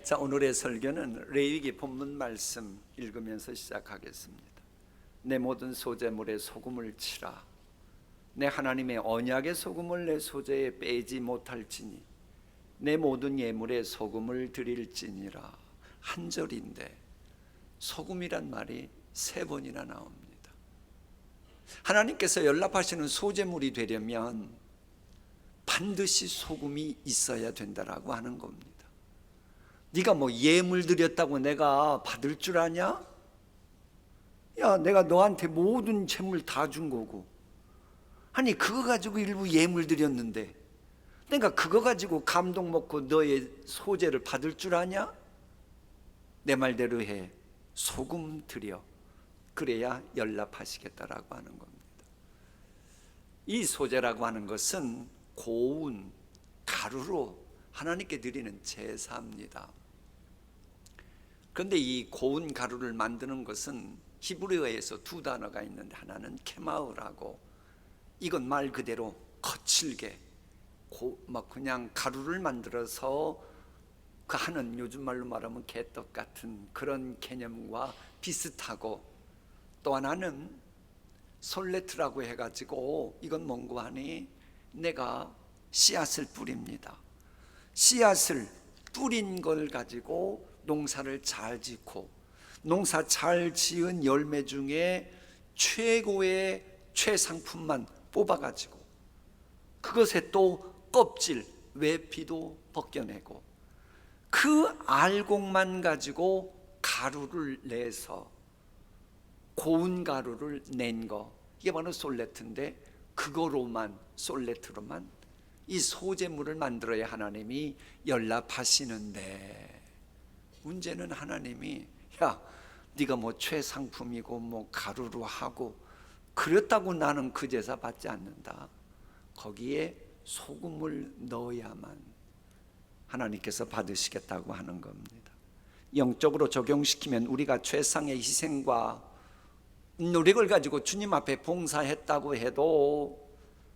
자, 오늘의 설교는 레위기 본문 말씀 읽으면서 시작하겠습니다. 내 모든 소재물에 소금을 치라. 내 하나님의 언약의 소금을 내 소재에 빼지 못할지니 내 모든 예물에 소금을 드릴지니라. 한 절인데 소금이란 말이 3번이나 나옵니다. 하나님께서 연락하시는 소재물이 되려면 반드시 소금이 있어야 된다라고 하는 겁니다. 네가 뭐 예물 드렸다고 내가 받을 줄 아냐? 야, 내가 너한테 모든 재물 다 준 거고, 아니 그거 가지고 일부 예물 드렸는데 내가 그거 가지고 감동 먹고 너의 소재를 받을 줄 아냐? 내 말대로 해. 소금 드려. 그래야 연락하시겠다라고 하는 겁니다. 이 소재라고 하는 것은 고운 가루로 하나님께 드리는 제사입니다. 그런데 이 고운 가루를 만드는 것은 히브리어에서 2 단어가 있는데, 하나는 케마우라고, 이건 말 그대로 거칠게 막 그냥 가루를 만들어서 그 하는, 요즘 말로 말하면 개떡 같은 그런 개념과 비슷하고, 또 하나는 솔레트라고 해가지고, 이건 뭔고 하니 내가 씨앗을 뿌립니다. 씨앗을 뿌린 걸 가지고 농사를 잘 짓고, 농사 잘 지은 열매 중에 최고의 최상품만 뽑아가지고 그것에 또 껍질, 외피도 벗겨내고 그 알곡만 가지고 가루를 내서 고운 가루를 낸 거, 이게 바로 솔레트인데, 그거로만, 솔레트로만 이 소재물을 만들어야 하나님이 연락하시는데, 문제는 하나님이 야, 네가 뭐 최상품이고 뭐 가루로 하고 그렇다고 나는 그 제사 받지 않는다. 거기에 소금을 넣어야만 하나님께서 받으시겠다고 하는 겁니다. 영적으로 적용시키면 우리가 최상의 희생과 노력을 가지고 주님 앞에 봉사했다고 해도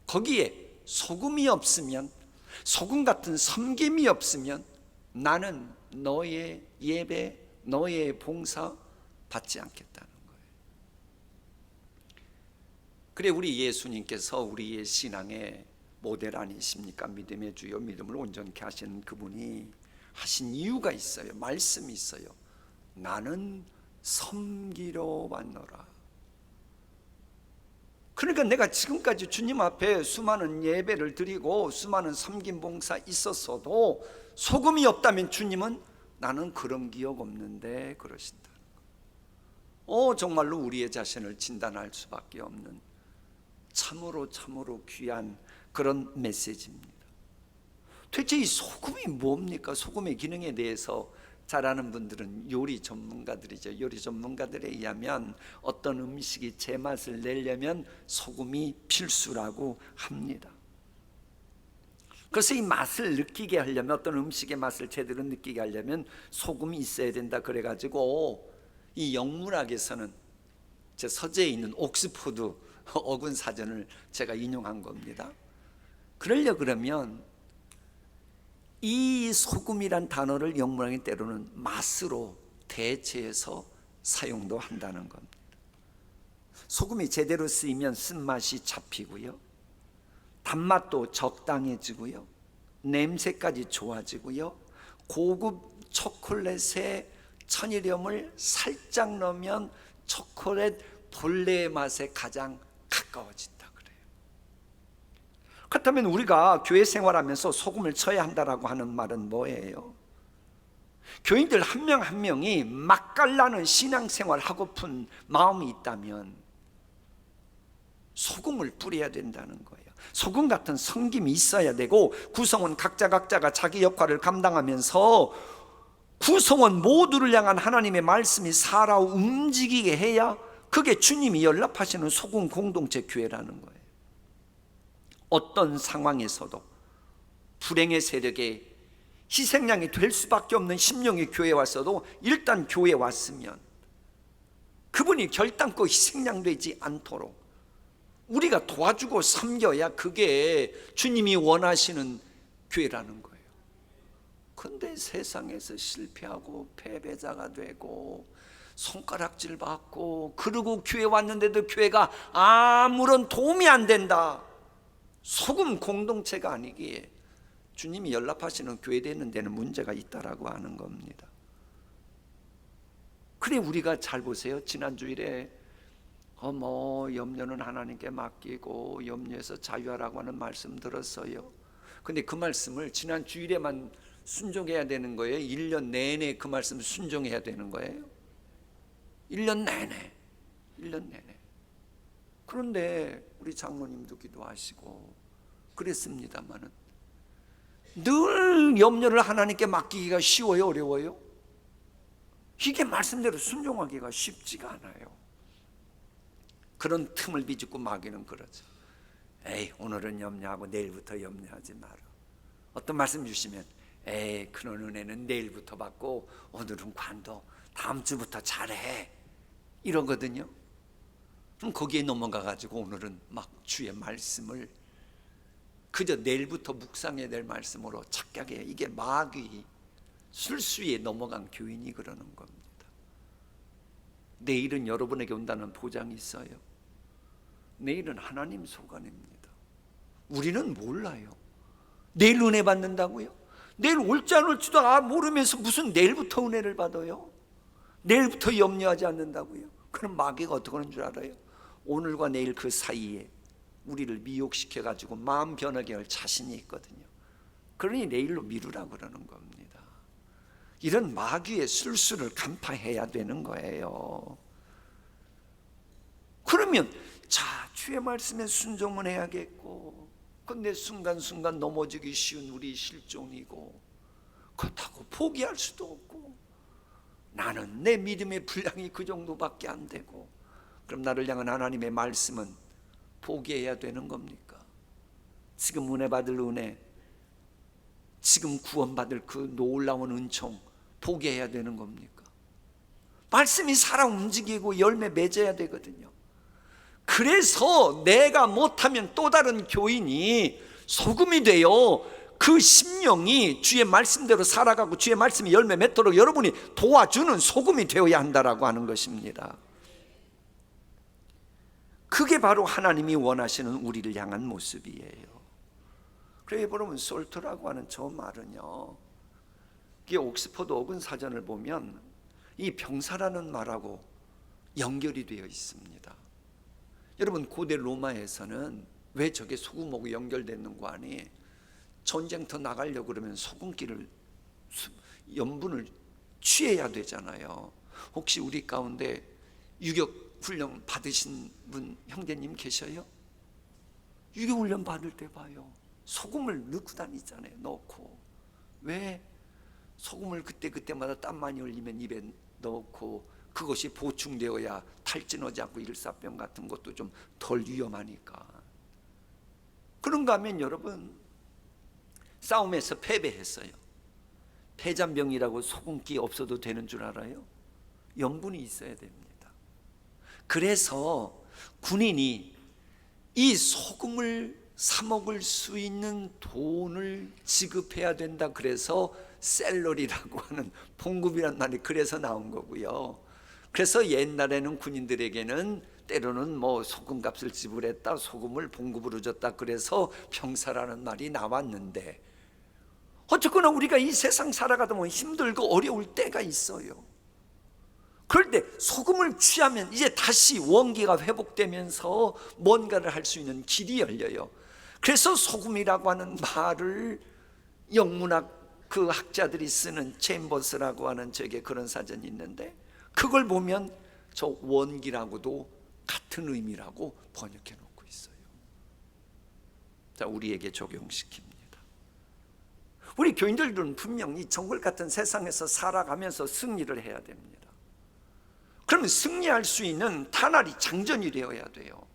거기에 소금이 없으면, 소금 같은 섬김이 없으면 나는 너의 예배, 너의 봉사 받지 않겠다는 거예요. 그래, 우리 예수님께서 우리의 신앙의 모델 아니십니까? 믿음의 주요, 믿음을 온전케 하시는 그분이 하신 이유가 있어요. 말씀이 있어요. 나는 섬기러 왔노라. 그러니까 내가 지금까지 주님 앞에 수많은 예배를 드리고 수많은 섬김 봉사 있었어도 소금이 없다면 주님은 나는 그런 기억 없는데 그러신다는 거예요. 정말로 우리의 자신을 진단할 수밖에 없는 참으로 귀한 그런 메시지입니다. 도대체 이 소금이 뭡니까? 소금의 기능에 대해서 잘 아는 분들은 요리 전문가들이죠. 요리 전문가들에 의하면 어떤 음식이 제맛을 내려면 소금이 필수라고 합니다. 그래서 이 맛을 느끼게 하려면, 어떤 음식의 맛을 제대로 느끼게 하려면 소금이 있어야 된다 그래가지고, 이 영문학에서는 제 서재에 있는 옥스포드 어근 사전을 제가 인용한 겁니다. 그러려 그러면 이 소금이란 단어를 영문학이 때로는 맛으로 대체해서 사용도 한다는 겁니다. 소금이 제대로 쓰이면 쓴맛이 잡히고요, 단맛도 적당해지고요, 냄새까지 좋아지고요, 고급 초콜릿에 천일염을 살짝 넣으면 초콜릿 본래의 맛에 가장 가까워진다 그래요. 그렇다면 우리가 교회 생활하면서 소금을 쳐야 한다라고 하는 말은 뭐예요? 교인들 한 명 한 명이 맛깔나는 신앙생활 하고픈 마음이 있다면 소금을 뿌려야 된다는 거예요. 소금 같은 섬김이 있어야 되고, 구성원 각자가 자기 역할을 감당하면서 구성원 모두를 향한 하나님의 말씀이 살아 움직이게 해야 그게 주님이 연락하시는 소금 공동체 교회라는 거예요. 어떤 상황에서도 불행의 세력에 희생양이 될 수밖에 없는 심령의 교회에 왔어도, 일단 교회에 왔으면 그분이 결단코 희생양 되지 않도록 우리가 도와주고 섬겨야 그게 주님이 원하시는 교회라는 거예요. 근데 세상에서 실패하고 패배자가 되고 손가락질 받고, 그러고 교회 왔는데도 교회가 아무런 도움이 안 된다. 소금 공동체가 아니기에 주님이 연락하시는 교회 되는 데는 문제가 있다라고 하는 겁니다. 그래 우리가 잘 보세요. 지난 주일에 염려는 하나님께 맡기고 염려에서 자유하라고 하는 말씀 들었어요. 근데 그 말씀을 지난 주일에만 순종해야 되는 거예요? 1년 내내 그 말씀 순종해야 되는 거예요? 1년 내내. 그런데 우리 장로님도 기도하시고 그랬습니다마는 늘 염려를 하나님께 맡기기가 쉬워요, 어려워요? 이게 말씀대로 순종하기가 쉽지가 않아요. 그런 틈을 비집고 마귀는 그러죠. 에이, 오늘은 염려하고 내일부터 염려하지 마라. 어떤 말씀 주시면 에이, 그런 은혜는 내일부터 받고 오늘은 관둬, 다음 주부터 잘해, 이러거든요. 그럼 거기에 넘어가가지고 오늘은 막 주의 말씀을 그저 내일부터 묵상해야 될 말씀으로 착각해요. 이게 마귀 술수에 넘어간 교인이 그러는 겁니다. 내일은 여러분에게 온다는 보장이 있어요. 내일은 하나님 소관입니다. 우리는 몰라요. 내일 은혜 받는다고요? 내일 올지 안 올지도 모르면서 무슨 내일부터 은혜를 받아요? 내일부터 염려하지 않는다고요? 그럼 마귀가 어떻게 하는 줄 알아요? 오늘과 내일 그 사이에 우리를 미혹시켜가지고 마음 변하게 할 자신이 있거든요. 그러니 내일로 미루라 그러는 겁니다. 이런 마귀의 술수를 간파해야 되는 거예요. 그러면 주의 말씀에 순종은 해야겠고, 근데 순간순간 넘어지기 쉬운 우리 실종이고, 그렇다고 포기할 수도 없고, 나는 내 믿음의 분량이 그 정도밖에 안 되고, 그럼 나를 향한 하나님의 말씀은 포기해야 되는 겁니까? 지금 은혜 받을 은혜, 지금 구원받을 그 놀라운 은총 포기해야 되는 겁니까? 말씀이 살아 움직이고 열매 맺어야 되거든요. 그래서 내가 못하면 또 다른 교인이 소금이 되어 그 심령이 주의 말씀대로 살아가고 주의 말씀이 열매 맺도록 여러분이 도와주는 소금이 되어야 한다라고 하는 것입니다. 그게 바로 하나님이 원하시는 우리를 향한 모습이에요. 그래 여러분, 솔트라고 하는 저 말은요, 이게 옥스퍼드 어근 사전을 보면 이 병사라는 말하고 연결이 되어 있습니다. 여러분, 고대 로마에서는 왜 저게 소금하고 연결되는 거 아니? 전쟁터 나가려고 그러면 소금기를, 염분을 취해야 되잖아요. 혹시 우리 가운데 유격훈련 받으신 분, 형제님 계셔요? 유격훈련 받을 때 봐요, 소금을 넣고 다니잖아요. 넣고. 왜? 소금을 그때마다 땀 많이 흘리면 입에 넣고, 그것이 보충되어야 탈진하지 않고 일사병 같은 것도 좀 덜 위험하니까. 그런가 하면 여러분, 싸움에서 패배했어요. 패잔병이라고 소금기 없어도 되는 줄 알아요? 염분이 있어야 됩니다. 그래서 군인이 이 소금을 사 먹을 수 있는 돈을 지급해야 된다. 그래서 셀러리라고 하는 봉급이란 말이 그래서 나온 거고요. 그래서 옛날에는 군인들에게는 때로는 소금값을 지불했다, 소금을 봉급으로 줬다, 그래서 병사라는 말이 나왔는데, 어쨌거나 우리가 이 세상 살아가다 보면 힘들고 어려울 때가 있어요. 그럴 때 소금을 취하면 이제 다시 원기가 회복되면서 뭔가를 할 수 있는 길이 열려요. 그래서 소금이라고 하는 말을 영문학 그 학자들이 쓰는 챔버스라고 하는 저게 그런 사전이 있는데, 그걸 보면 저 원기라고도 같은 의미라고 번역해 놓고 있어요. 자, 우리에게 적용시킵니다. 우리 교인들은 분명히 정글 같은 세상에서 살아가면서 승리를 해야 됩니다. 그러면 승리할 수 있는 탄알이 장전이 되어야 돼요.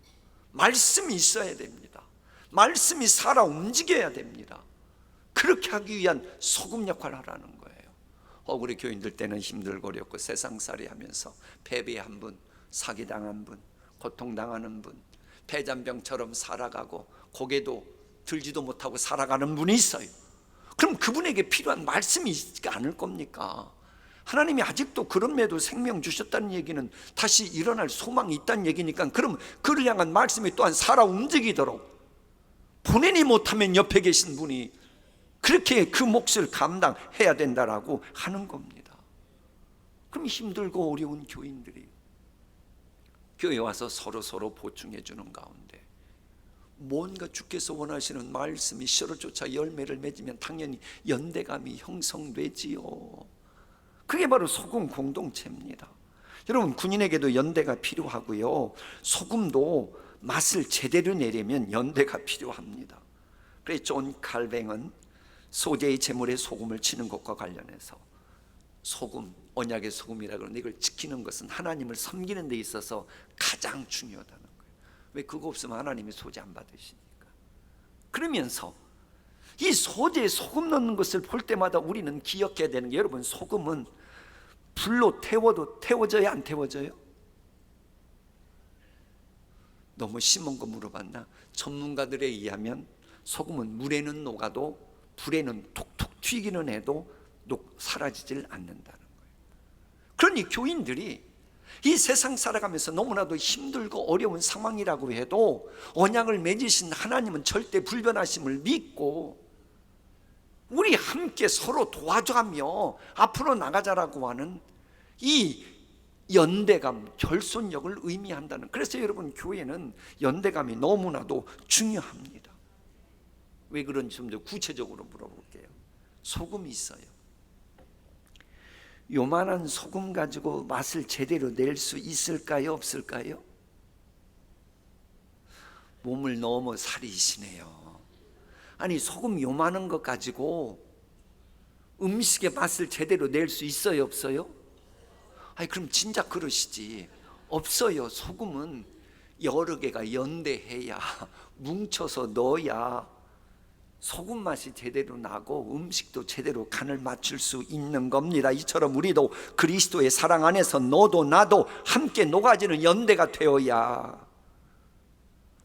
말씀이 있어야 됩니다. 말씀이 살아 움직여야 됩니다. 그렇게 하기 위한 소금 역할을 하라는 거예요. 우리 교인들 때는 힘들고 어렵고 세상살이 하면서 패배한 분, 사기당한 분, 고통당하는 분, 패잔병처럼 살아가고 고개도 들지도 못하고 살아가는 분이 있어요. 그럼 그분에게 필요한 말씀이 있지 않을 겁니까? 하나님이 아직도 그런 매도 생명 주셨다는 얘기는 다시 일어날 소망이 있다는 얘기니까, 그럼 그를 향한 말씀이 또한 살아 움직이도록 본인이 못하면 옆에 계신 분이 그렇게 그 몫을 감당해야 된다라고 하는 겁니다. 그럼 힘들고 어려운 교인들이 교회에 와서 서로 보충해 주는 가운데 뭔가 주께서 원하시는 말씀이 씨로조차 열매를 맺으면 당연히 연대감이 형성되지요. 그게 바로 소금 공동체입니다. 여러분, 군인에게도 연대가 필요하고요, 소금도 맛을 제대로 내려면 연대가 필요합니다. 그래서 존 칼뱅은 소재의 제물에 소금을 치는 것과 관련해서 소금, 언약의 소금이라 그러는데, 이걸 지키는 것은 하나님을 섬기는 데 있어서 가장 중요하다는 거예요. 왜? 그거 없으면 하나님이 소재 안 받으시니까. 그러면서 이 소재에 소금 넣는 것을 볼 때마다 우리는 기억해야 되는 게, 여러분, 소금은 불로 태워도 태워져요, 안 태워져요? 너무 심한 거 물어봤나? 전문가들에 의하면 소금은 물에는 녹아도 불에는 톡톡 튀기는 해도 사라지질 않는다는 거예요. 그러니 교인들이 이 세상 살아가면서 너무나도 힘들고 어려운 상황이라고 해도 언약을 맺으신 하나님은 절대 불변하심을 믿고 우리 함께 서로 도와줘가며 앞으로 나가자라고 하는 이 연대감, 결손력을 의미한다는. 그래서 여러분, 교회는 연대감이 너무나도 중요합니다. 왜 그런지 좀 더 구체적으로 물어볼게요. 소금이 있어요. 요만한 소금 가지고 맛을 제대로 낼 수 있을까요, 없을까요? 몸을 너무 사리시네요. 아니, 소금 요만한 것 가지고 음식의 맛을 제대로 낼 수 있어요, 없어요? 아니, 그럼 진짜 그러시지. 없어요. 소금은 여러 개가 연대해야, 뭉쳐서 넣어야 소금 맛이 제대로 나고 음식도 제대로 간을 맞출 수 있는 겁니다. 이처럼 우리도 그리스도의 사랑 안에서 너도 나도 함께 녹아지는 연대가 되어야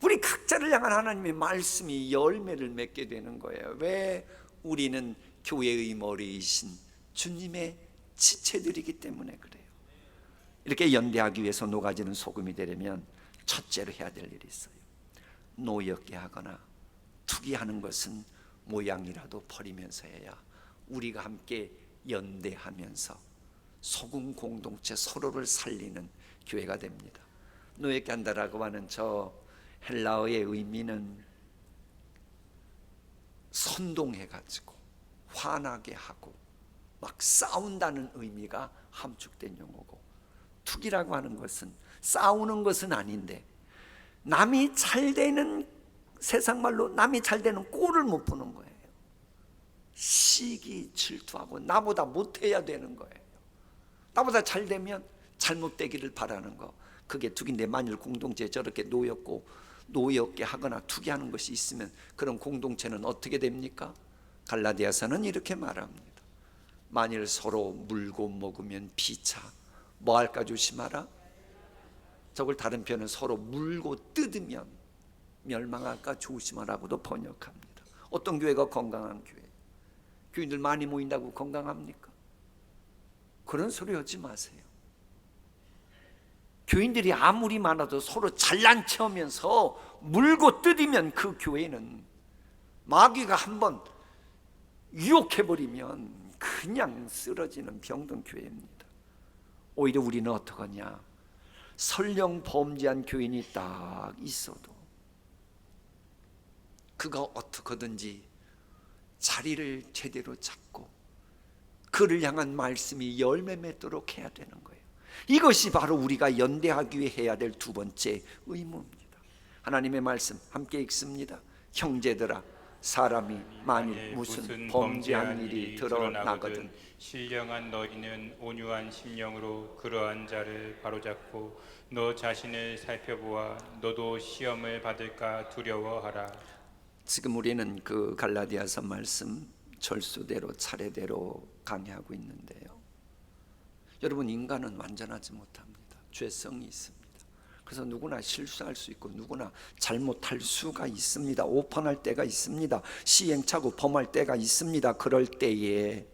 우리 각자를 향한 하나님의 말씀이 열매를 맺게 되는 거예요. 왜? 우리는 교회의 머리이신 주님의 지체들이기 때문에 그래요. 이렇게 연대하기 위해서 녹아지는 소금이 되려면 첫째로 해야 될 일이 있어요. 노엽게 하거나 투기하는 것은 모양이라도 버리면서 해야 우리가 함께 연대하면서 소금 공동체, 서로를 살리는 교회가 됩니다. 노엽게 한다라고 하는 저 헬라어의 의미는 선동해가지고 화나게 하고 막 싸운다는 의미가 함축된 용어고, 투기라고 하는 것은 싸우는 것은 아닌데 남이 잘 되는, 세상 말로 남이 잘 되는 꼴을 못 보는 거예요. 시기 질투하고 나보다 못해야 되는 거예요. 나보다 잘 되면 잘못되기를 바라는 거, 그게 투기인데, 만일 공동체에 저렇게 노엽게 하거나 투기하는 것이 있으면 그런 공동체는 어떻게 됩니까? 갈라디아서는 이렇게 말합니다. 만일 서로 물고 먹으면 피차, 뭐 할까 조심하라. 저걸 다른 편은 서로 물고 뜯으면 멸망할까 조심하라고도 번역합니다. 어떤 교회가 건강한 교회? 교인들 많이 모인다고 건강합니까? 그런 소리 하지 마세요. 교인들이 아무리 많아도 서로 잘난 체하면서 물고 뜯으면 그 교회는 마귀가 한번 유혹해버리면 그냥 쓰러지는 병든 교회입니다. 오히려 우리는 어떡하냐? 설령 범죄한 교인이 딱 있어도 그가 어떻게든지 자리를 제대로 잡고 그를 향한 말씀이 열매 맺도록 해야 되는 거예요. 이것이 바로 우리가 연대하기 위해 해야 될 두 번째 의무입니다. 하나님의 말씀 함께 읽습니다. 형제들아, 사람이 만일 무슨 범죄한 일이 드러나거든 신령한 너희는 온유한 심령으로 그러한 자를 바로잡고 너 자신을 살펴보아 너도 시험을 받을까 두려워하라. 지금 우리는 그 갈라디아서 말씀 절수대로 차례대로 강의하고 있는데요, 여러분, 인간은 완전하지 못합니다. 죄성이 있습니다. 그래서 누구나 실수할 수 있고 누구나 잘못할 수가 있습니다. 오판할 때가 있습니다. 시행착오 범할 때가 있습니다. 그럴 때에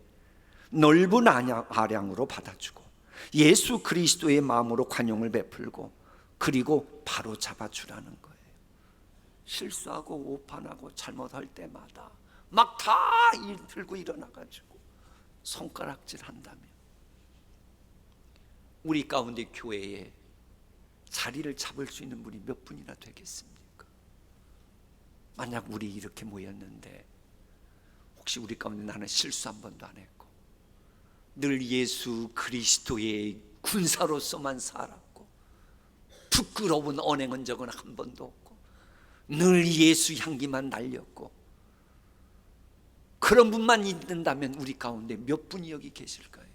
넓은 아량으로 받아주고 예수 그리스도의 마음으로 관용을 베풀고 그리고 바로 잡아주라는 거예요. 실수하고 오판하고 잘못할 때마다 막 다 들고 일어나가지고 손가락질 한다면 우리 가운데 교회에 자리를 잡을 수 있는 분이 몇 분이나 되겠습니까? 만약 우리 이렇게 모였는데 혹시 우리 가운데 나는 실수 한 번도 안 했고 늘 예수 그리스도의 군사로서만 살았고 부끄러운 언행한 적은 한 번도 없고 늘 예수 향기만 날렸고 그런 분만 있는다면 우리 가운데 몇 분이 여기 계실까요?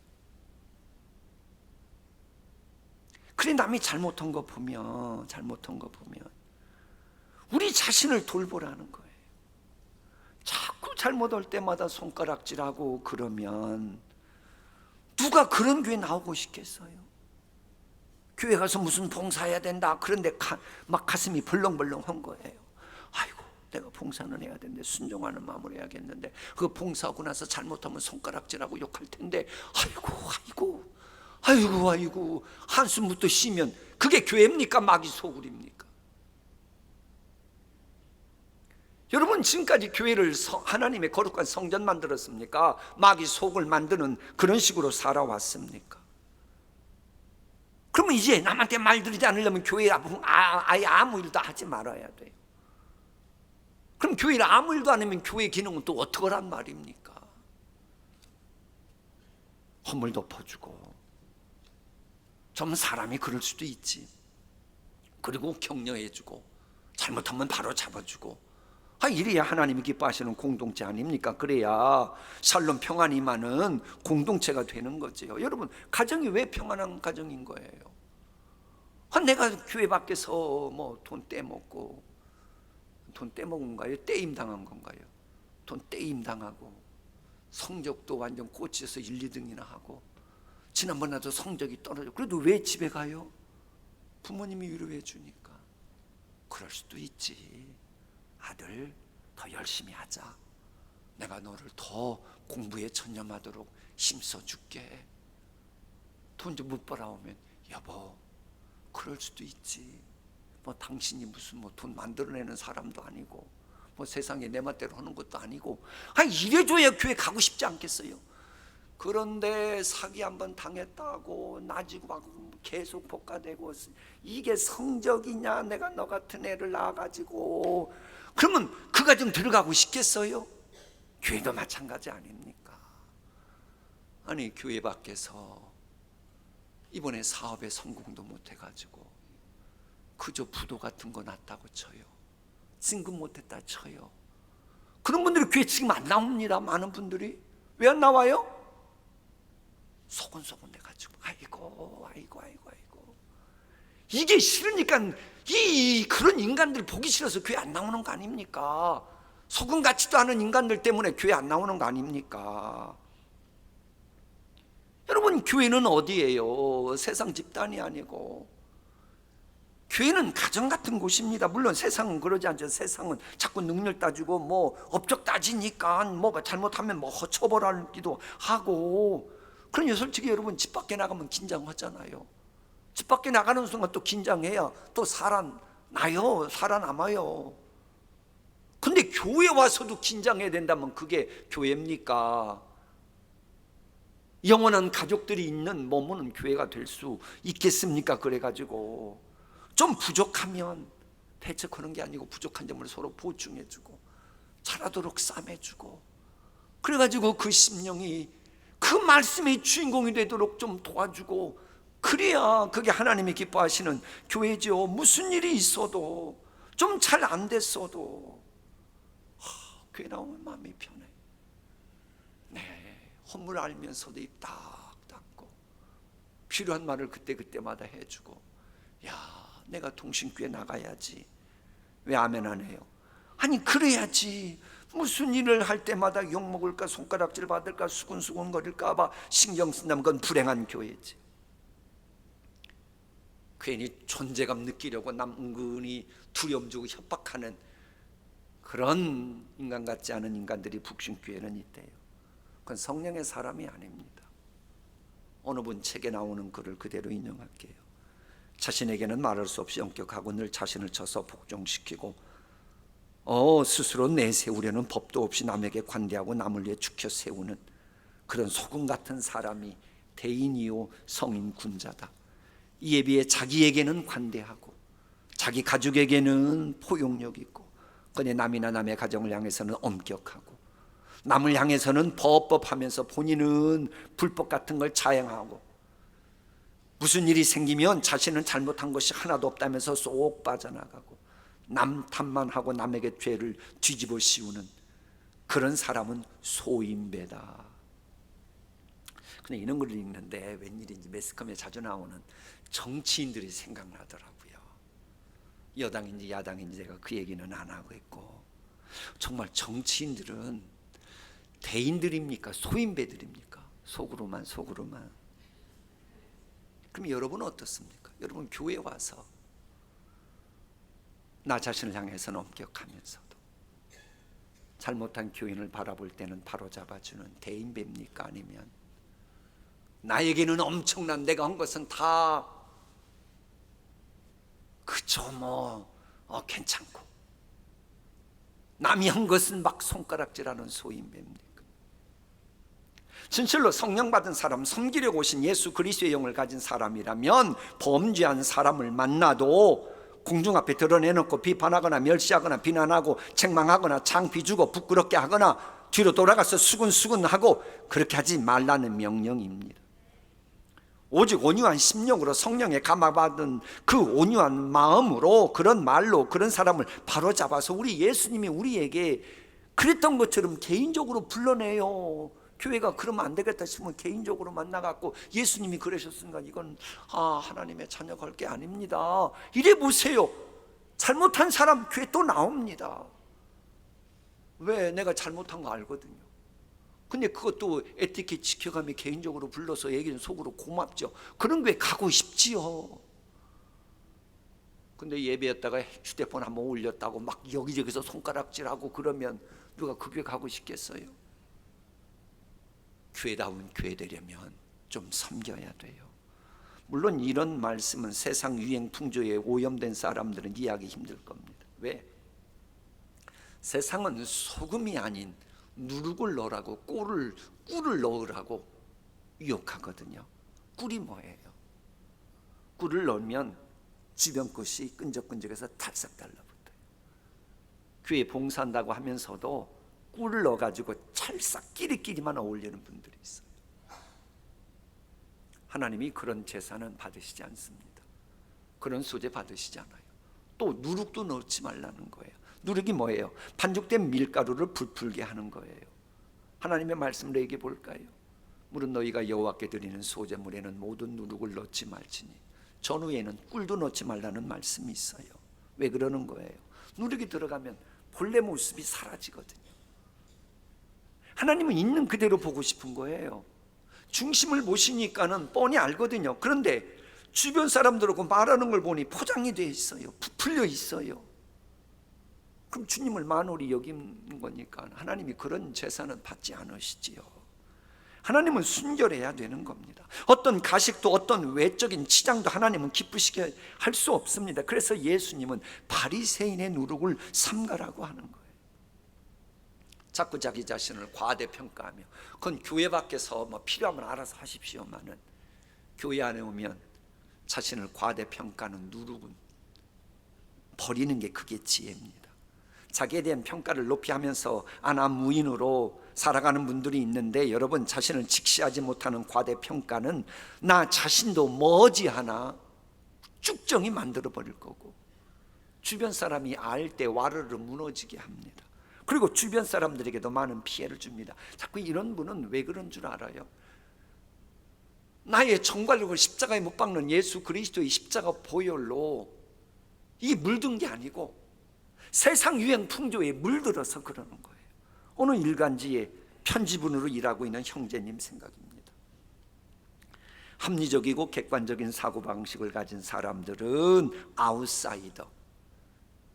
그래 남이 잘못한 거 보면 우리 자신을 돌보라는 거예요. 자꾸 잘못할 때마다 손가락질하고 그러면 누가 그런 교회 나오고 싶겠어요? 교회 가서 무슨 봉사해야 된다 그런데 막 가슴이 벌렁벌렁한 거예요. 아이고 내가 봉사는 해야 되는데 순종하는 마음으로 해야겠는데 그 봉사하고 나서 잘못하면 손가락질하고 욕할 텐데 아이고 한숨부터 쉬면 그게 교회입니까? 마귀 소굴입니까? 여러분 지금까지 교회를 하나님의 거룩한 성전 만들었습니까? 마귀 속을 만드는 그런 식으로 살아왔습니까? 그러면 이제 남한테 말 들이지 않으려면 교회에 아예 아무 일도 하지 말아야 돼요. 그럼 교회를 아무 일도 안 하면 교회 기능은 또 어떡하란 말입니까? 허물 덮어주고 좀 사람이 그럴 수도 있지. 그리고 격려해주고 잘못하면 바로 잡아주고 이래야 하나님이 기뻐하시는 공동체 아닙니까? 그래야 샬롬 평안이 많은 공동체가 되는 거죠. 여러분 가정이 왜 평안한 가정인 거예요? 내가 교회 밖에서 뭐 돈 떼먹고 돈 떼먹은 건가요? 떼임 당한 건가요? 돈 떼임 당하고 성적도 완전 꽂혀서 1, 2등이나 하고 지난번에도 성적이 떨어져. 그래도 왜 집에 가요? 부모님이 위로해 주니까. 그럴 수도 있지. 아들 더 열심히 하자. 내가 너를 더 공부에 전념하도록 힘써줄게. 돈 좀 못 벌어오면 여보 그럴 수도 있지. 뭐 당신이 무슨 뭐 돈 만들어내는 사람도 아니고 뭐 세상에 내 멋대로 하는 것도 아니고 이래줘야 교회 가고 싶지 않겠어요? 그런데 사기 한번 당했다고 나지고 막 계속 복가되고 이게 성적이냐? 내가 너 같은 애를 낳아가지고 그러면 그 가정 들어가고 싶겠어요? 교회도 마찬가지 아닙니까? 아니 교회 밖에서 이번에 사업에 성공도 못해가지고 그저 부도 같은 거 났다고 쳐요. 진급 못했다 쳐요. 그런 분들이 교회 지금 안 나옵니다. 많은 분들이. 왜 안 나와요? 소곤소곤 돼가지고 아이고 이게 싫으니까 그런 인간들 보기 싫어서 교회 안 나오는 거 아닙니까? 소금 같지도 않은 인간들 때문에 교회 안 나오는 거 아닙니까? 여러분 교회는 어디예요? 세상 집단이 아니고 교회는 가정 같은 곳입니다. 물론 세상은 그러지 않죠. 세상은 자꾸 능력 따지고 뭐 업적 따지니까 뭐가 잘못하면 뭐 처벌하기도 하고. 그러니 솔직히 여러분 집 밖에 나가면 긴장하잖아요. 집 밖에 나가는 순간 또 긴장해야 또 살아남아요. 근데 교회 와서도 긴장해야 된다면 그게 교회입니까? 영원한 가족들이 있는 몸은 교회가 될 수 있겠습니까? 그래가지고 좀 부족하면 대책하는 게 아니고 부족한 점을 서로 보충해주고 잘하도록 싸매주고 그래가지고 그 심령이 그 말씀의 주인공이 되도록 좀 도와주고 그래야 그게 하나님이 기뻐하시는 교회죠. 무슨 일이 있어도 좀 잘 안 됐어도 교회 나오면 마음이 편해. 네, 허물 알면서도 입 딱 닫고 필요한 말을 그때마다 해주고 야 내가 동신교회 나가야지. 왜 아멘 안 해요? 아니 그래야지. 무슨 일을 할 때마다 욕먹을까 손가락질 받을까 수군수군 거릴까 봐 신경 쓴다면 그건 불행한 교회지. 괜히 존재감 느끼려고 남 은근히 두려움 주고 협박하는 그런 인간 같지 않은 인간들이 북신교회는 있대요. 그건 성령의 사람이 아닙니다. 어느 분 책에 나오는 글을 그대로 인용할게요. 자신에게는 말할 수 없이 엄격하고 늘 자신을 쳐서 복종시키고 스스로 내세우려는 법도 없이 남에게 관대하고 남을 위해 죽여 세우는 그런 소금 같은 사람이 대인이요 성인 군자다. 이에 비해 자기에게는 관대하고 자기 가족에게는 포용력 있고, 그런데 남이나 남의 가정을 향해서는 엄격하고, 남을 향해서는 법하면서 본인은 불법 같은 걸 자행하고, 무슨 일이 생기면 자신은 잘못한 것이 하나도 없다면서 쏙 빠져나가고, 남 탓만 하고 남에게 죄를 뒤집어 씌우는 그런 사람은 소인배다. 근데 이런 글을 읽는데 웬일인지 매스컴에 자주 나오는 정치인들이 생각나더라고요. 여당인지 야당인지 제가 그 얘기는 안 하고 있고, 정말 정치인들은 대인들입니까? 소인배들입니까? 속으로만. 그럼 여러분은 어떻습니까? 여러분 교회에 와서 나 자신을 향해서는 엄격하면서도 잘못한 교인을 바라볼 때는 바로잡아주는 대인배입니까? 아니면 나에게는 엄청난 내가 한 것은 다 그저 괜찮고 남이 한 것은 막 손가락질하는 소인배입니까? 진실로 성령 받은 사람, 섬기려고 오신 예수 그리스도의 영을 가진 사람이라면 범죄한 사람을 만나도 공중 앞에 드러내놓고 비판하거나 멸시하거나 비난하고 책망하거나 창피 주고 부끄럽게 하거나 뒤로 돌아가서 수근수근하고 그렇게 하지 말라는 명령입니다. 오직 온유한 심령으로 성령에 감화받은 그 온유한 마음으로 그런 말로 그런 사람을 바로잡아서 우리 예수님이 우리에게 그랬던 것처럼 개인적으로 불러내요. 교회가 그러면 안 되겠다 싶으면 개인적으로 만나갖고 예수님이 그러셨으니까 이건 하나님의 자녀 걸 게 아닙니다. 이래 보세요. 잘못한 사람 교회 또 나옵니다. 왜? 내가 잘못한 거 알거든요. 근데 그것도 에티켓 지켜가며 개인적으로 불러서 얘기는 속으로 고맙죠. 그런 교회 가고 싶지요. 근데 예배였다가 휴대폰 한번 올렸다고 막 여기저기서 손가락질하고 그러면 누가 그 교회 가고 싶겠어요? 교회다운 교회 되려면 좀 섬겨야 돼요. 물론 이런 말씀은 세상 유행 풍조에 오염된 사람들은 이해하기 힘들 겁니다. 왜? 세상은 소금이 아닌 누룩을 넣으라고 꿀을 넣으라고 유혹하거든요. 꿀이 뭐예요? 꿀을 넣으면 주변 것이 끈적끈적해서 탈싹 달라붙어요. 교회 봉사한다고 하면서도 꿀을 넣어가지고 찰싹 끼리끼리만 어울리는 분들이 있어요. 하나님이 그런 제사는 받으시지 않습니다. 그런 소재 받으시지 않아요. 또 누룩도 넣지 말라는 거예요. 누룩이 뭐예요? 반죽된 밀가루를 불풀게 하는 거예요. 하나님의 말씀을 얘기해 볼까요? 물은 너희가 여호와께 드리는 소제물에는 모든 누룩을 넣지 말지니 전후에는 꿀도 넣지 말라는 말씀이 있어요. 왜 그러는 거예요? 누룩이 들어가면 본래 모습이 사라지거든요. 하나님은 있는 그대로 보고 싶은 거예요. 중심을 보시니까는 뻔히 알거든요. 그런데 주변 사람들하고 말하는 걸 보니 포장이 돼 있어요. 부풀려 있어요. 그럼 주님을 만홀히 여기는 거니까 하나님이 그런 제사는 받지 않으시지요. 하나님은 순결해야 되는 겁니다. 어떤 가식도 어떤 외적인 치장도 하나님은 기쁘시게 할 수 없습니다. 그래서 예수님은 바리새인의 누룩을 삼가라고 하는 거예요. 자꾸 자기 자신을 과대평가하며 그건 교회 밖에서 필요하면 알아서 하십시오만은 교회 안에 오면 자신을 과대평가하는 누룩은 버리는 게 그게 지혜입니다. 자기에 대한 평가를 높이 하면서 안하무인으로 살아가는 분들이 있는데, 여러분 자신을 직시하지 못하는 과대평가는 나 자신도 머지않아 쭉정이 만들어 버릴 거고 주변 사람이 알 때 와르르 무너지게 합니다. 그리고 주변 사람들에게도 많은 피해를 줍니다. 자꾸 이런 분은 왜 그런 줄 알아요? 나의 정갈력을 십자가에 못 박는 예수 그리스도의 십자가 보혈로 이게 물든 게 아니고 세상 유행 풍조에 물들어서 그러는 거예요. 어느 일간지에 편집원으로 일하고 있는 형제님 생각입니다. 합리적이고 객관적인 사고방식을 가진 사람들은 아웃사이더,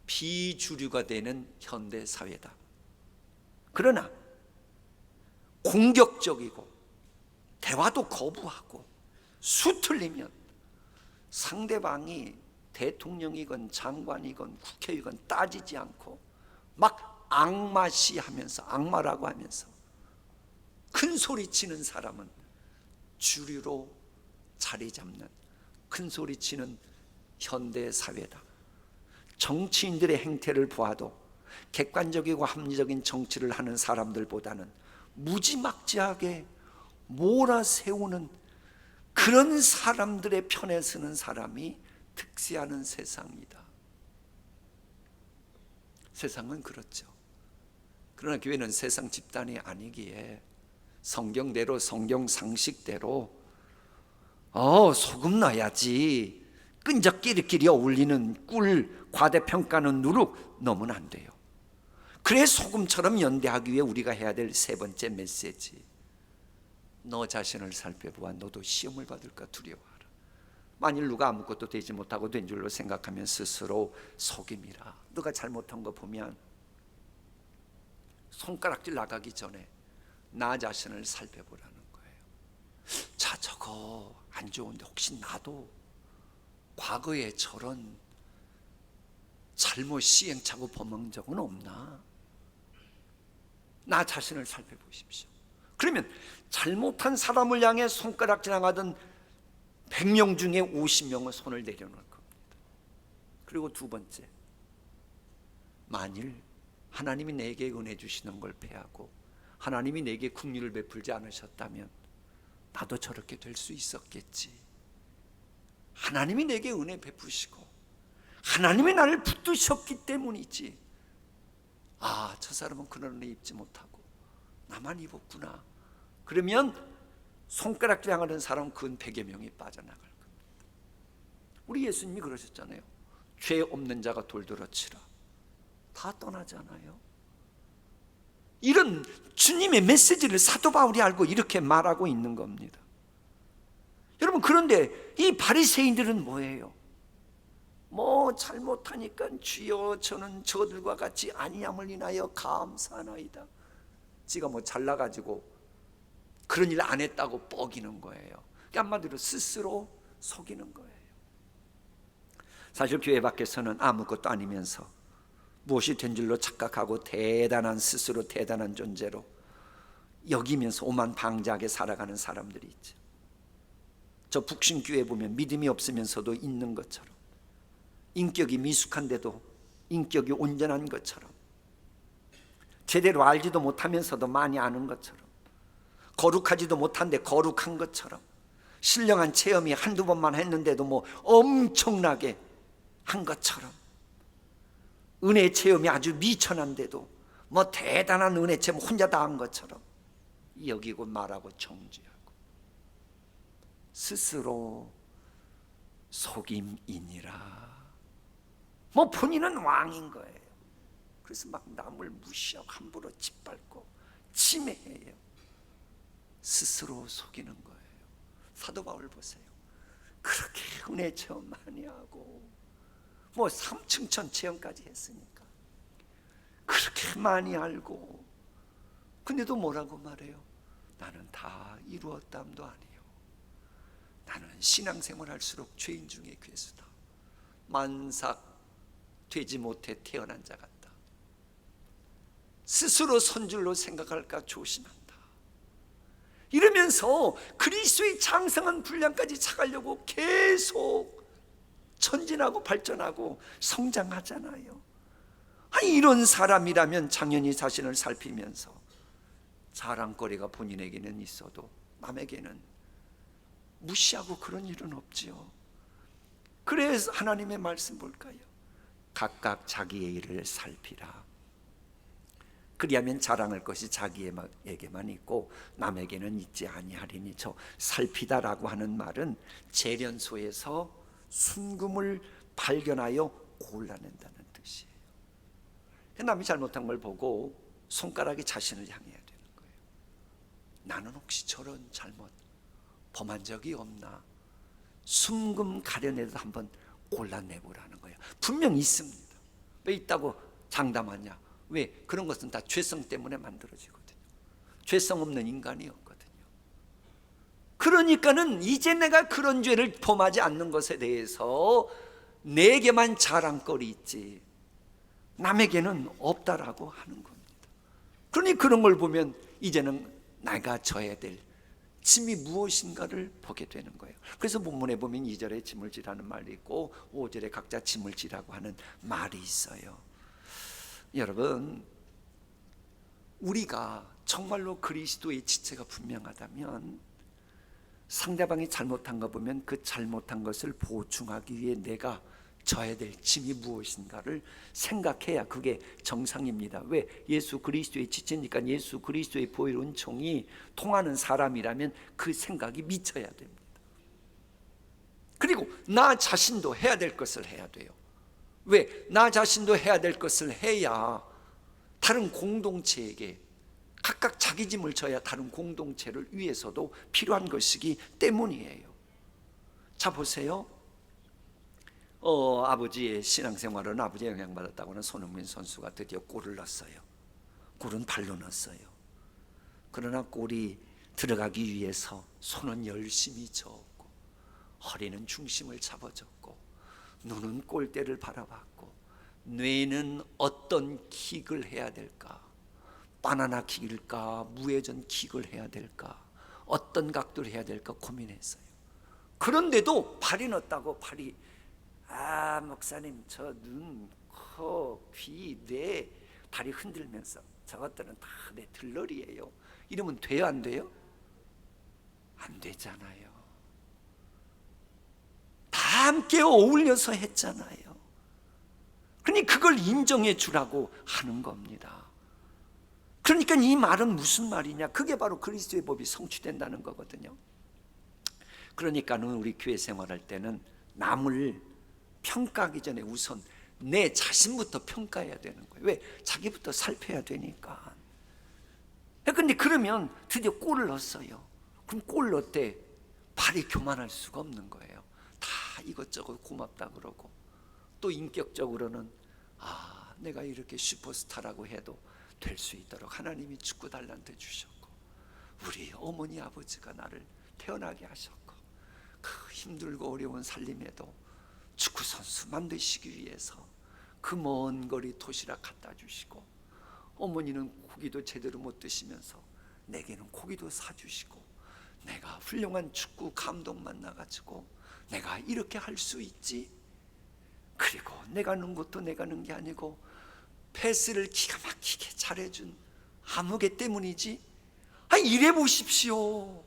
비주류가 되는 현대 사회다. 그러나 공격적이고 대화도 거부하고 수틀리면 상대방이 대통령이건 장관이건 국회의건 따지지 않고 막 악마시하면서, 악마라고 하면서 큰 소리 치는 사람은 주류로 자리 잡는, 큰 소리 치는 현대 사회다. 정치인들의 행태를 보아도 객관적이고 합리적인 정치를 하는 사람들보다는 무지막지하게 몰아세우는 그런 사람들의 편에 서는 사람이 득세하는 세상이다. 세상은 그렇죠. 그러나 교회는 세상 집단이 아니기에 성경대로, 성경 상식대로 소금 넣어야지, 끈적끼리끼리 어울리는 꿀, 과대평가는 누룩 넣으면 안 돼요. 그래 소금처럼 연대하기 위해 우리가 해야 될 세 번째 메시지, 너 자신을 살펴보아 너도 시험을 받을까 두려워하라. 만일 누가 아무것도 되지 못하고 된 줄로 생각하면 스스로 속임이라. 너가 잘못한 거 보면 손가락질 나가기 전에 나 자신을 살펴보라는 거예요. 자, 저거 안 좋은데 혹시 나도 과거에 저런 잘못 시행착오 범한 적은 없나? 나 자신을 살펴보십시오. 그러면 잘못한 사람을 향해 손가락질 나가던 100명 중에 50명은 손을 내려놓을 겁니다. 그리고 두 번째, 만일 하나님이 내게 은혜 주시는 걸 패하고 하나님이 내게 긍휼을 베풀지 않으셨다면 나도 저렇게 될 수 있었겠지. 하나님이 내게 은혜 베푸시고 하나님이 나를 붙드셨기 때문이지. 저 사람은 그런 은혜 입지 못하고 나만 입었구나. 그러면 손가락질 향하는 사람은 근 100여 명이 빠져나갈 겁니다. 우리 예수님이 그러셨잖아요. 죄 없는 자가 돌들어 치라. 다 떠나잖아요. 이런 주님의 메시지를 사도 바울이 알고 이렇게 말하고 있는 겁니다. 여러분, 그런데 이 바리새인들은 뭐예요? 잘못하니까 주여 저는 저들과 같이 아니함을 인하여 감사하나이다. 지가 잘나가지고 그런 일 안 했다고 뻐기는 거예요. 한마디로 스스로 속이는 거예요. 사실 교회 밖에서는 아무것도 아니면서 무엇이 된 줄로 착각하고 스스로 대단한 존재로 여기면서 오만방자하게 살아가는 사람들이 있죠. 저 북신교회 보면 믿음이 없으면서도 있는 것처럼, 인격이 미숙한데도 인격이 온전한 것처럼, 제대로 알지도 못하면서도 많이 아는 것처럼, 거룩하지도 못한데 거룩한 것처럼, 신령한 체험이 한두 번만 했는데도 엄청나게 한 것처럼, 은혜 체험이 아주 미천한데도 대단한 은혜 체험 혼자 다 한 것처럼 여기고 말하고 정죄하고 스스로 속임이니라. 본인은 왕인 거예요. 그래서 막 남을 무시하고 함부로 짓밟고 침해해요. 스스로 속이는 거예요. 사도 바울 보세요. 그렇게 은혜 체험 많이 하고 3층천 체험까지 했으니까 그렇게 많이 알고, 근데도 뭐라고 말해요? 나는 다 이루었담도 아니요, 나는 신앙생활 할수록 죄인 중에 괴수다. 만삭 되지 못해 태어난 자 같다. 스스로 선줄로 생각할까 조심한다. 이러면서 그리스도의 장성한 분량까지 차가려고 계속 전진하고 발전하고 성장하잖아요. 이런 사람이라면 당연히 자신을 살피면서 자랑거리가 본인에게는 있어도 남에게는 무시하고 그런 일은 없지요. 그래서 하나님의 말씀 볼까요? 각각 자기의 일을 살피라. 그리하면 자랑할 것이 자기에게만 있고 남에게는 있지 아니하리니. 저 살피다라고 하는 말은 재련소에서 순금을 발견하여 골라낸다는 뜻이에요. 남이 잘못한 걸 보고 손가락이 자신을 향해야 되는 거예요. 나는 혹시 저런 잘못 범한 적이 없나? 숨금 가려내도 한번 골라내보라는 거예요. 분명 있습니다. 왜 있다고 장담하냐? 왜? 그런 것은 다 죄성 때문에 만들어지거든요. 죄성 없는 인간이었거든요. 그러니까는 이제 내가 그런 죄를 범하지 않는 것에 대해서 내게만 자랑거리 있지 남에게는 없다라고 하는 겁니다. 그러니 그런 걸 보면 이제는 내가 져야 될 짐이 무엇인가를 보게 되는 거예요. 그래서 본문에 보면 2절에 짐을 지라는 말이 있고 5절에 각자 짐을 지라고 하는 말이 있어요. 여러분, 우리가 정말로 그리스도의 지체가 분명하다면 상대방이 잘못한 거 보면 그 잘못한 것을 보충하기 위해 내가 져야 될 짐이 무엇인가를 생각해야 그게 정상입니다. 왜? 예수 그리스도의 지체니까 예수 그리스도의 보혈 은총이 통하는 사람이라면 그 생각이 미쳐야 됩니다. 그리고 나 자신도 해야 될 것을 해야 돼요. 왜? 나 자신도 해야 될 것을 해야 다른 공동체에게 각각 자기 짐을 져야 다른 공동체를 위해서도 필요한 것이기 때문이에요. 자, 보세요. 아버지의 신앙생활은 아버지의 영향받았다고 하는 손흥민 선수가 드디어 골을 넣었어요. 골은 발로 넣었어요. 그러나 골이 들어가기 위해서 손은 열심히 저었고 허리는 중심을 잡아줬고 눈은 골대를 바라봤고 뇌는 어떤 킥을 해야 될까? 바나나 킥일까? 무회전 킥을 해야 될까? 어떤 각도를 해야 될까 고민했어요. 그런데도 발이 넣었다고 발이 목사님 저 눈, 코, 귀, 뇌 다리 흔들면서 저것들은 다 내 들러리예요. 이러면 돼요 안 돼요? 안 되잖아요. 다 함께 어울려서 했잖아요. 그러니 그걸 인정해 주라고 하는 겁니다. 그러니까 이 말은 무슨 말이냐? 그게 바로 그리스도의 법이 성취된다는 거거든요. 그러니까는 우리 교회 생활할 때는 남을 평가하기 전에 우선 내 자신부터 평가해야 되는 거예요. 왜? 자기부터 살펴야 되니까. 근데 그러면 드디어 골을 넣었어요. 그럼 골 넣을 때 발이 교만할 수가 없는 거예요. 다 이것저것 고맙다 그러고 또 인격적으로는 내가 이렇게 슈퍼스타라고 해도 될 수 있도록 하나님이 축구 달란트 주셨고 우리 어머니 아버지가 나를 태어나게 하셨고 그 힘들고 어려운 살림에도 축구 선수 만드시기 위해서 그 먼 거리 도시락 갖다 주시고 어머니는 고기도 제대로 못 드시면서 내게는 고기도 사주시고 내가 훌륭한 축구 감독 만나가지고 내가 이렇게 할 수 있지. 그리고 내가 넣은 것도 내가 넣은 게 아니고 패스를 기가 막히게 잘해준 아무개 때문이지. 이래 보십시오.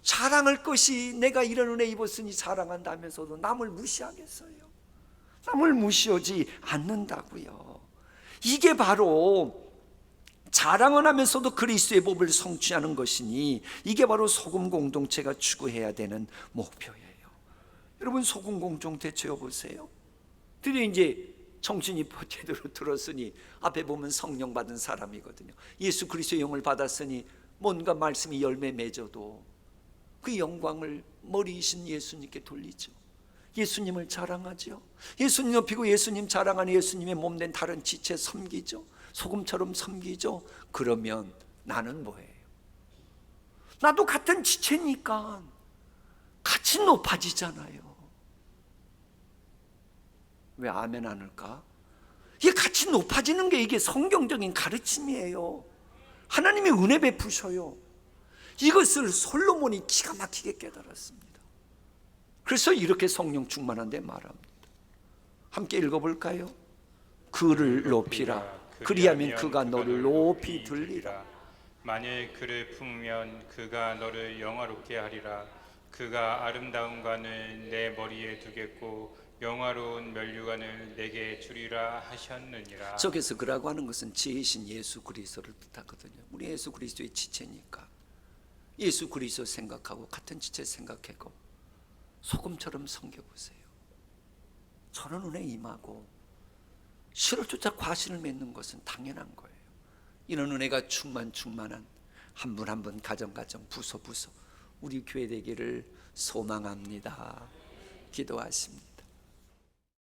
자랑할 것이 내가 이런 은혜 입었으니 자랑한다면서도 남을 무시하겠어요? 남을 무시하지 않는다고요. 이게 바로 자랑을 하면서도 그리스도의 법을 성취하는 것이니 이게 바로 소금 공동체가 추구해야 되는 목표예요. 여러분 소금 공동체 채워보세요. 드디어 이제 정신이 제대로 들었으니 앞에 보면 성령 받은 사람이거든요. 예수 그리스도의 영을 받았으니 뭔가 말씀이 열매 맺어도 그 영광을 머리이신 예수님께 돌리죠. 예수님을 자랑하죠. 예수님 높이고 예수님 자랑하는 예수님의 몸된 다른 지체 섬기죠. 소금처럼 섬기죠. 그러면 나는 뭐예요? 나도 같은 지체니까 같이 높아지잖아요. 왜 아멘 안 할까? 이게 같이 높아지는 게 이게 성경적인 가르침이에요. 하나님의 은혜 베푸셔요. 이것을 솔로몬이 기가 막히게 깨달았습니다. 그래서 이렇게 성령 충만한데 말합니다. 함께 읽어볼까요? 그를 높이라. 그리하면 그가 너를 높이 들리라. 만일 그를 품으면 그가 너를 영화롭게 하리라. 그가 아름다운 관을 내 머리에 두겠고 영화로운 면류관을 내게 주리라 하셨느니라. 저기서 그라고 하는 것은 지혜이신 예수 그리스도를 뜻하거든요. 우리 예수 그리스도의 지체니까 예수 그리스도 생각하고 같은 지체 생각하고 소금처럼 섬겨보세요. 저런 은혜 임하고 실을 쫓아 과신을 맺는 것은 당연한 거예요. 이런 은혜가 충만한 한 분 한 분 가정 부서 우리 교회 되기를 소망합니다. 기도하십니다.